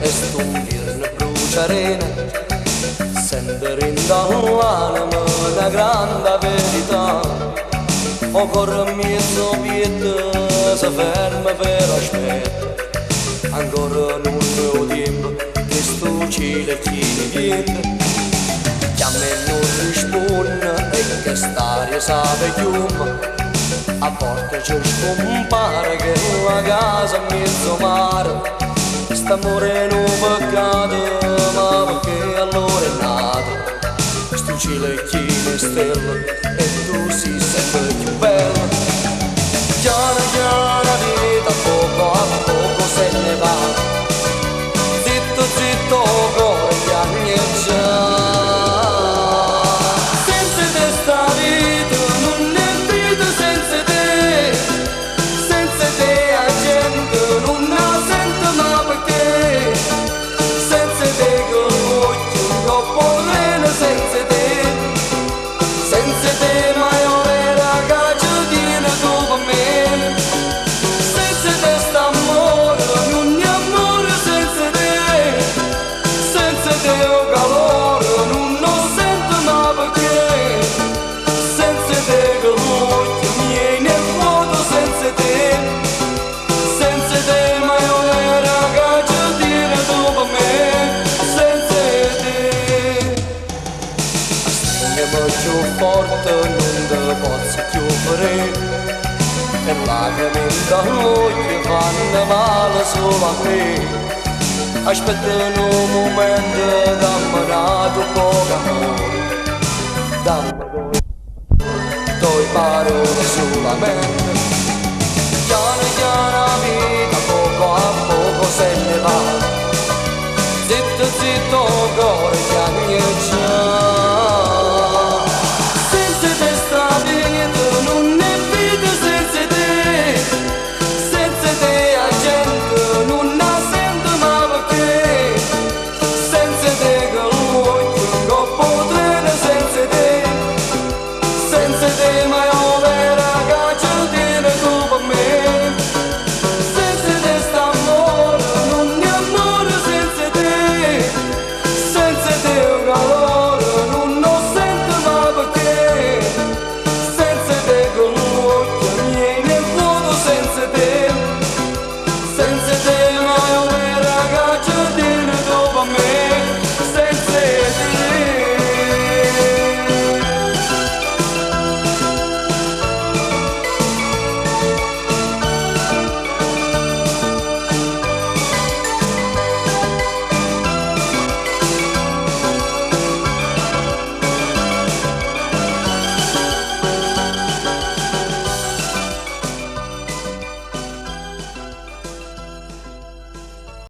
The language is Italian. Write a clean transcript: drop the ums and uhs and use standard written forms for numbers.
e stundirne bruciarena, sentire in dall'anima una grande verità. O corre mezzo piede, si ferma per aspettare, ancora non ho tempo, che sto cielo chi ne viene. Chiama e non risponde e che staria sape chiuma, a volte ci scompare che la casa è mezzo mare. St'amore non peccato, ma perché allora è nato? Sto cielo è chine stelle e tu si sempre più bella. Chiara chiara vita, poco a poco se ne va. Zitto zitto cuore piagneggia. Senza te sta vita non è vita, senza te. Senza te la gente non la sente, ma perché? Senza te che l'occhio troppo pleno, senza te. Senza te mai ho vera caccia tiene tu per me. Senza te st'amore non è amore, senza te. Senza te ho calore non lo sento, ma perché? Senza te che l'occhio viene vuoto, senza te. Senza te mai ho vera caccia tiene tu per me. Senza te stiamo più forte, non te posso più fare. E lacrime dall'occhio fanno male solo a me. Aspetta un momento, dammi un poco amore, dammi due parole solamente. Chiara chiara vita, poco a poco se ne va.